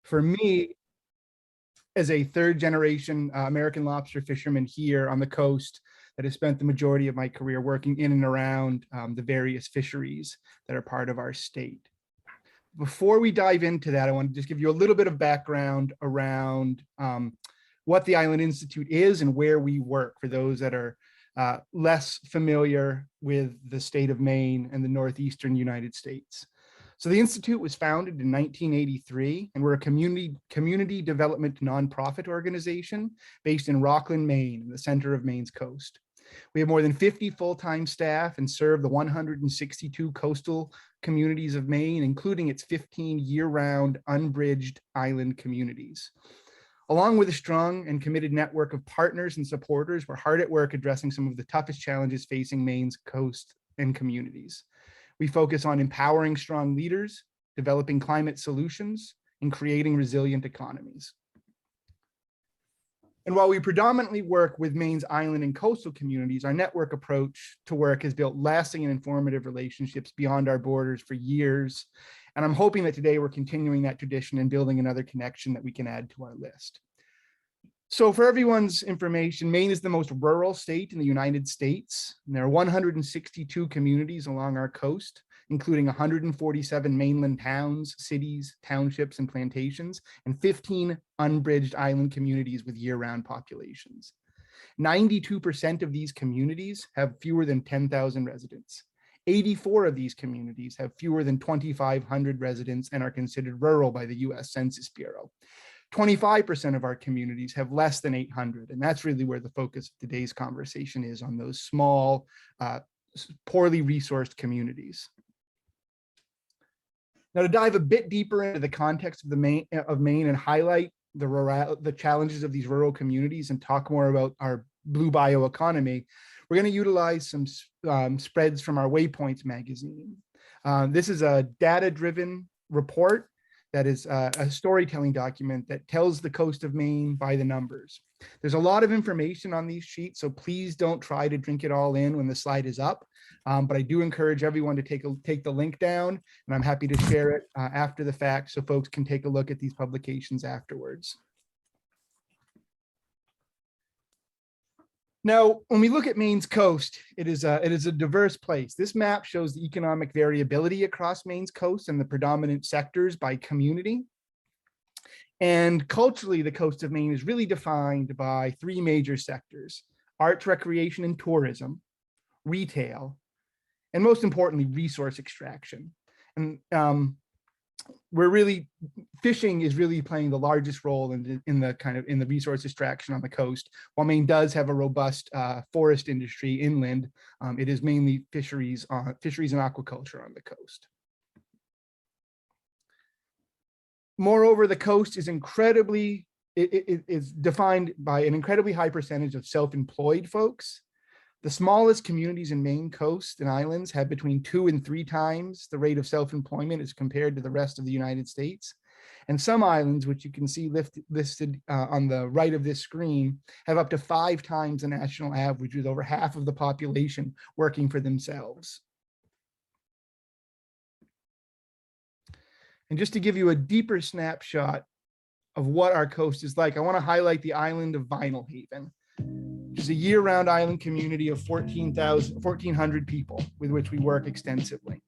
For me, as a third generation American lobster fisherman here on the coast that has spent the majority of my career working in and around the various fisheries that are part of our state. Before we dive into that, I want to just give you a little bit of background around what the Island Institute is and where we work for those that are less familiar with the state of Maine and the northeastern United States. So the Institute was founded in 1983, and we're a community development nonprofit organization based in Rockland, Maine, in the center of Maine's coast. We have more than 50 full-time staff and serve the 162 coastal communities of Maine, including its 15 year-round unbridged island communities. Along with a strong and committed network of partners and supporters, we're hard at work addressing some of the toughest challenges facing Maine's coast and communities. We focus on empowering strong leaders, developing climate solutions, and creating resilient economies. And while we predominantly work with Maine's island and coastal communities, our network approach to work has built lasting and informative relationships beyond our borders for years. And I'm hoping that today we're continuing that tradition and building another connection that we can add to our list. So for everyone's information, Maine is the most rural state in the United States. And there are 162 communities along our coast, including 147 mainland towns, cities, townships, and plantations, and 15 unbridged island communities with year-round populations. 92% of these communities have fewer than 10,000 residents. 84 of these communities have fewer than 2,500 residents and are considered rural by the US Census Bureau. 25% of our communities have less than 800, and that's really where the focus of today's conversation is, on those small, poorly resourced communities. Now, to dive a bit deeper into the context of Maine and highlight the challenges of these rural communities and talk more about our blue bioeconomy, we're going to utilize some spreads from our Waypoints magazine. This is a data-driven report that is a storytelling document that tells the coast of Maine by the numbers. There's a lot of information on these sheets, so please don't try to drink it all in when the slide is up. But I do encourage everyone to take the link down, and I'm happy to share it after the fact so folks can take a look at these publications afterwards. Now, when we look at Maine's coast, it is a diverse place. This map shows the economic variability across Maine's coast and the predominant sectors by community. And culturally, the coast of Maine is really defined by three major sectors: arts, recreation, and tourism, retail, and most importantly, resource extraction. And fishing is really playing the largest role in the resource extraction on the coast. While Maine does have a robust forest industry inland, it is mainly fisheries and aquaculture on the coast. Moreover, the coast is is defined by an incredibly high percentage of self-employed folks. The smallest communities in Maine coast and islands have between 2 and 3 times the rate of self-employment as compared to the rest of the United States. And some islands, which you can see listed on the right of this screen, have up to 5 times the national average, with over half of the population working for themselves. And just to give you a deeper snapshot of what our coast is like, I want to highlight the island of Vinyl Haven, which is a year-round island community of 1,400 people with which we work extensively.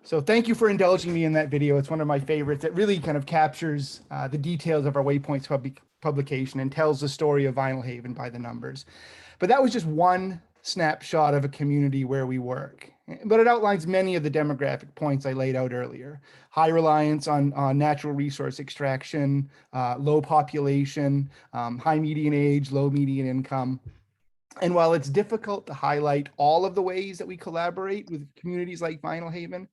So thank you for indulging me in that video. It's one of my favorites. It really kind of captures the details of our Waypoints publication and tells the story of Vinyl Haven by the numbers. But that was just one snapshot of a community where we work. But it outlines many of the demographic points I laid out earlier. High reliance on natural resource extraction, low population, high median age, low median income. And while it's difficult to highlight all of the ways that we collaborate with communities like Vinyl Haven,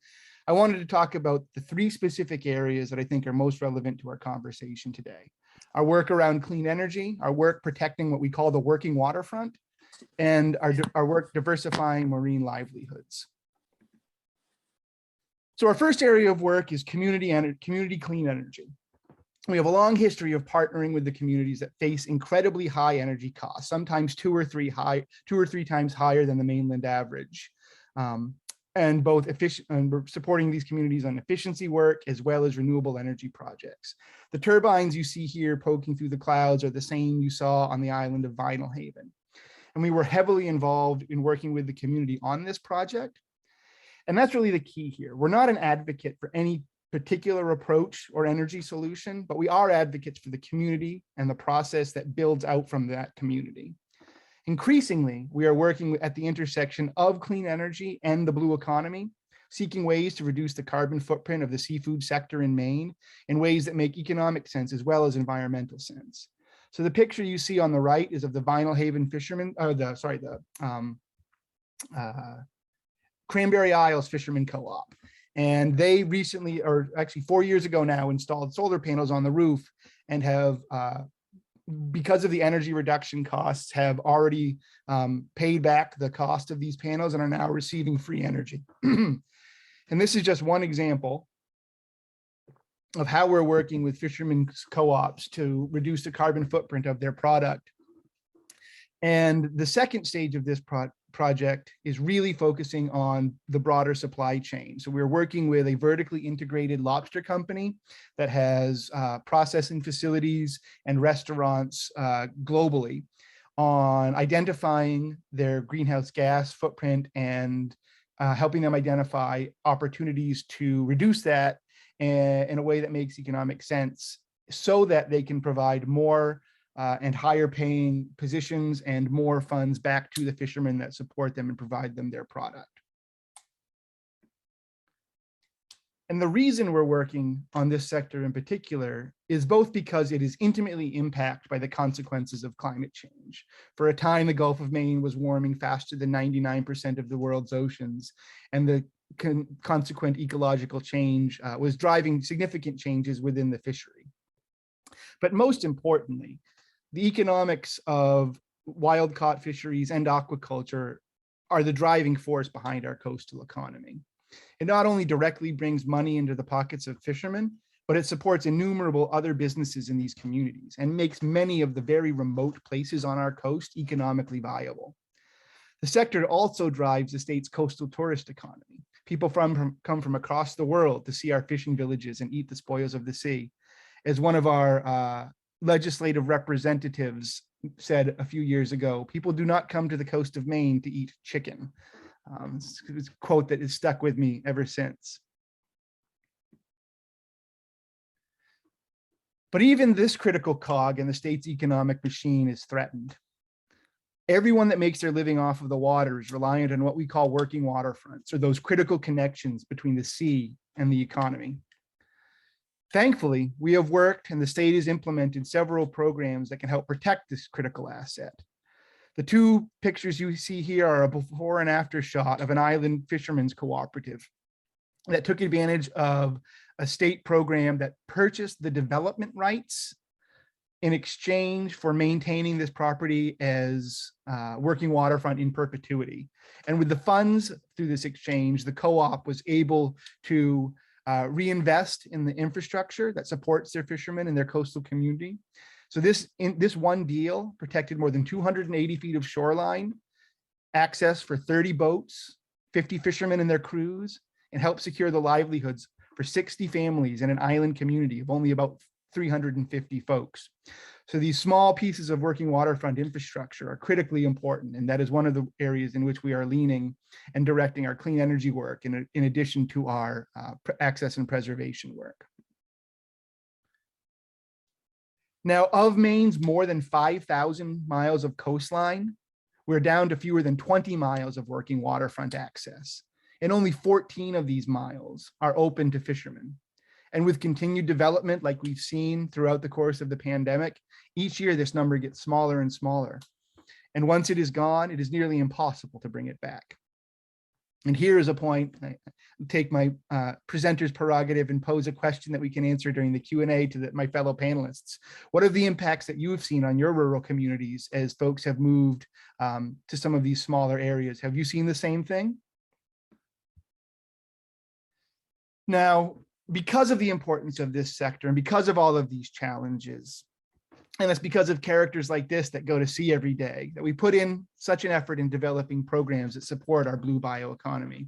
I wanted to talk about the three specific areas that I think are most relevant to our conversation today. Our work around clean energy, our work protecting what we call the working waterfront, and our work diversifying marine livelihoods. So our first area of work is community clean energy. We have a long history of partnering with the communities that face incredibly high energy costs, sometimes two or three times higher than the mainland average. And both supporting these communities on efficiency work as well as renewable energy projects. The turbines you see here poking through the clouds are the same you saw on the island of Vinyl Haven. And we were heavily involved in working with the community on this project. And that's really the key here. We're not an advocate for any particular approach or energy solution, but we are advocates for the community and the process that builds out from that community. Increasingly, we are working at the intersection of clean energy and the blue economy, seeking ways to reduce the carbon footprint of the seafood sector in Maine in ways that make economic sense as well as environmental sense. So the picture you see on the right is of the Vinyl Haven fishermen, or the Cranberry Isles Fishermen Co-op. And they recently, or actually 4 years ago now, installed solar panels on the roof and have, because of the energy reduction costs, have already paid back the cost of these panels and are now receiving free energy. And this is just one example of how we're working with fishermen's co-ops to reduce the carbon footprint of their product. And the second stage of this project is really focusing on the broader supply chain. So we're working with a vertically integrated lobster company that has processing facilities and restaurants globally on identifying their greenhouse gas footprint and helping them identify opportunities to reduce that in a way that makes economic sense so that they can provide more and higher paying positions and more funds back to the fishermen that support them and provide them their product. And the reason we're working on this sector in particular is both because it is intimately impacted by the consequences of climate change. For a time, the Gulf of Maine was warming faster than 99% of the world's oceans, and the consequent ecological change was driving significant changes within the fishery. But most importantly, the economics of wild-caught fisheries and aquaculture are the driving force behind our coastal economy. It not only directly brings money into the pockets of fishermen, but it supports innumerable other businesses in these communities and makes many of the very remote places on our coast economically viable. The sector also drives the state's coastal tourist economy. People come from across the world to see our fishing villages and eat the spoils of the sea. As one of our legislative representatives said a few years ago, people do not come to the coast of Maine to eat chicken. It's a quote that has stuck with me ever since. But even this critical cog in the state's economic machine is threatened. Everyone that makes their living off of the water is reliant on what we call working waterfronts, or those critical connections between the sea and the economy. Thankfully, we have worked and the state has implemented several programs that can help protect this critical asset. The two pictures you see here are a before and after shot of an island fishermen's cooperative that took advantage of a state program that purchased the development rights in exchange for maintaining this property as working waterfront in perpetuity. And with the funds through this exchange, the co-op was able to reinvest in the infrastructure that supports their fishermen and their coastal community. So this one deal protected more than 280 feet of shoreline, access for 30 boats, 50 fishermen and their crews, and helped secure the livelihoods for 60 families in an island community of only about 350 folks. So these small pieces of working waterfront infrastructure are critically important, and that is one of the areas in which we are leaning and directing our clean energy work in addition to our access and preservation work. Now, of Maine's more than 5,000 miles of coastline, we're down to fewer than 20 miles of working waterfront access, and only 14 of these miles are open to fishermen. And with continued development, like we've seen throughout the course of the pandemic, each year this number gets smaller and smaller. And once it is gone, it is nearly impossible to bring it back. And here is a point, I take my presenter's prerogative and pose a question that we can answer during the Q&A to my fellow panelists. What are the impacts that you have seen on your rural communities as folks have moved to some of these smaller areas? Have you seen the same thing? Now, because of the importance of this sector and because of all of these challenges, and it's because of characters like this that go to sea every day, that we put in such an effort in developing programs that support our blue bioeconomy.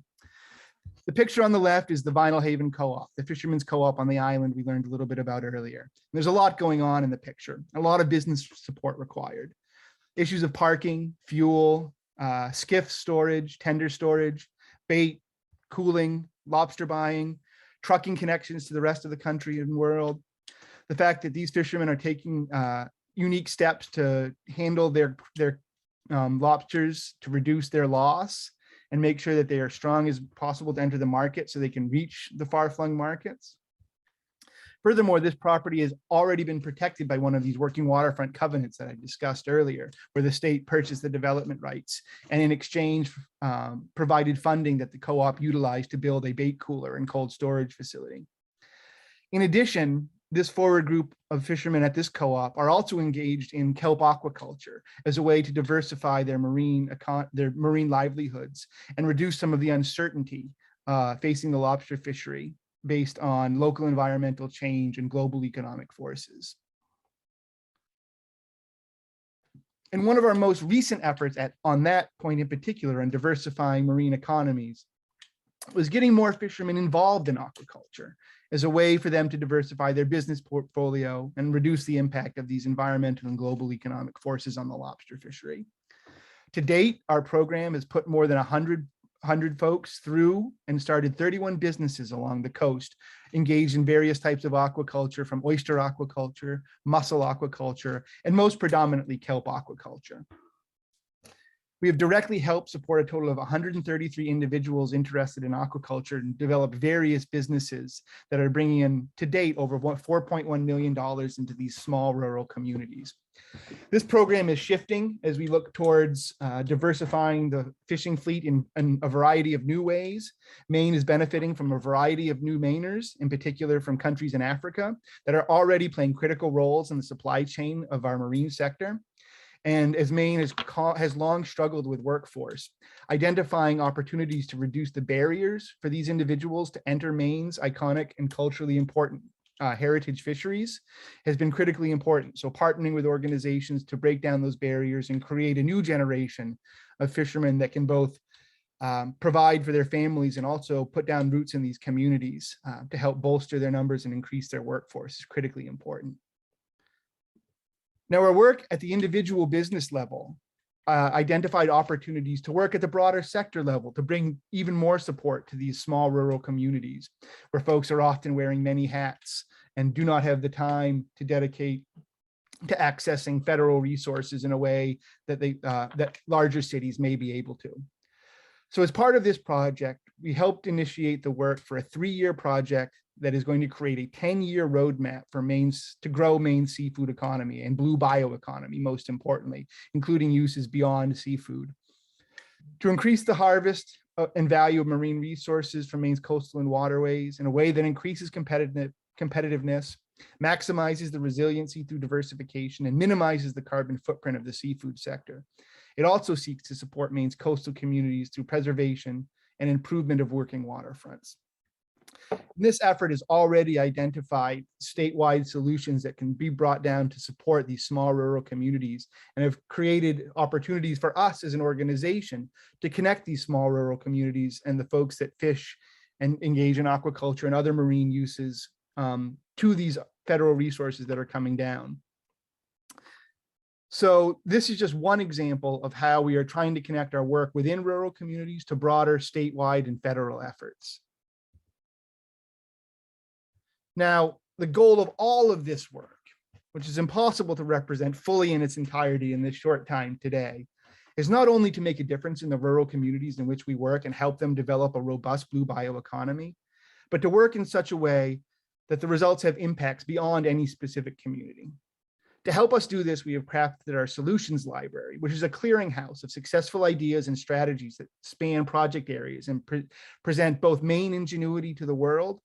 The picture on the left is the Vinyl Haven Co-op, the fishermen's co-op on the island we learned a little bit about earlier. There's a lot going on in the picture, a lot of business support required. Issues of parking, fuel, skiff storage, tender storage, bait, cooling, lobster buying, trucking connections to the rest of the country and world. The fact that these fishermen are taking unique steps to handle their lobsters to reduce their loss and make sure that they are strong as possible to enter the market so they can reach the far-flung markets. Furthermore, this property has already been protected by one of these working waterfront covenants that I discussed earlier, where the state purchased the development rights and in exchange provided funding that the co-op utilized to build a bait cooler and cold storage facility. In addition, this forward group of fishermen at this co-op are also engaged in kelp aquaculture as a way to diversify their marine livelihoods and reduce some of the uncertainty facing the lobster fishery based on local environmental change and global economic forces. And one of our most recent efforts on that point in particular, on diversifying marine economies, was getting more fishermen involved in aquaculture as a way for them to diversify their business portfolio and reduce the impact of these environmental and global economic forces on the lobster fishery. To date, our program has put more than 100 folks through and started 31 businesses along the coast engaged in various types of aquaculture, from oyster aquaculture, mussel aquaculture, and most predominantly kelp aquaculture. We have directly helped support a total of 133 individuals interested in aquaculture and developed various businesses that are bringing in, to date, over $4.1 million into these small rural communities. This program is shifting as we look towards diversifying the fishing fleet in a variety of new ways. Maine is benefiting from a variety of new Mainers, in particular from countries in Africa, that are already playing critical roles in the supply chain of our marine sector. And as Maine has long struggled with workforce, identifying opportunities to reduce the barriers for these individuals to enter Maine's iconic and culturally important heritage fisheries has been critically important. So partnering with organizations to break down those barriers and create a new generation of fishermen that can both provide for their families and also put down roots in these communities to help bolster their numbers and increase their workforce is critically important. Now, our work at the individual business level identified opportunities to work at the broader sector level to bring even more support to these small rural communities where folks are often wearing many hats and do not have the time to dedicate to accessing federal resources in a way that that larger cities may be able to. So as part of this project, we helped initiate the work for a 3-year project that is going to create a 10-year roadmap for to grow Maine's seafood economy and blue bioeconomy, most importantly, including uses beyond seafood. To increase the harvest and value of marine resources from Maine's coastal and waterways in a way that increases competitiveness, maximizes the resiliency through diversification, and minimizes the carbon footprint of the seafood sector. It also seeks to support Maine's coastal communities through preservation and improvement of working waterfronts. This effort has already identified statewide solutions that can be brought down to support these small rural communities and have created opportunities for us as an organization to connect these small rural communities and the folks that fish and engage in aquaculture and other marine uses to these federal resources that are coming down. So this is just one example of how we are trying to connect our work within rural communities to broader statewide and federal efforts. Now, the goal of all of this work, which is impossible to represent fully in its entirety in this short time today, is not only to make a difference in the rural communities in which we work and help them develop a robust blue bioeconomy, but to work in such a way that the results have impacts beyond any specific community. To help us do this, we have crafted our solutions library, which is a clearinghouse of successful ideas and strategies that span project areas and present both Maine ingenuity to the world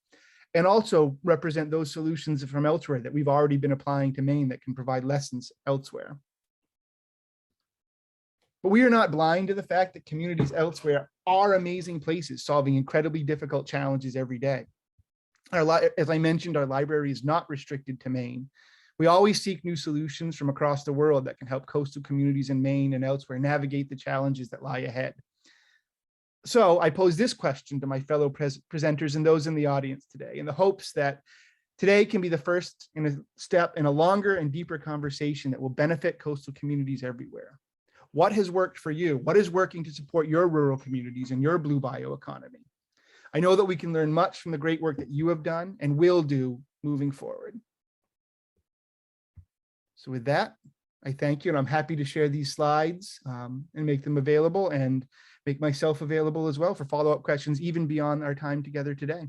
and also represent those solutions from elsewhere that we've already been applying to Maine that can provide lessons elsewhere. But we are not blind to the fact that communities elsewhere are amazing places solving incredibly difficult challenges every day. As I mentioned, our library is not restricted to Maine. We always seek new solutions from across the world that can help coastal communities in Maine and elsewhere navigate the challenges that lie ahead. So I pose this question to my fellow presenters and those in the audience today in the hopes that today can be the first in a step in a longer and deeper conversation that will benefit coastal communities everywhere. What has worked for you? What is working to support your rural communities and your blue bioeconomy? I know that we can learn much from the great work that you have done and will do moving forward. So with that, I thank you, and I'm happy to share these slides and make them available and make myself available as well for follow-up questions, even beyond our time together today.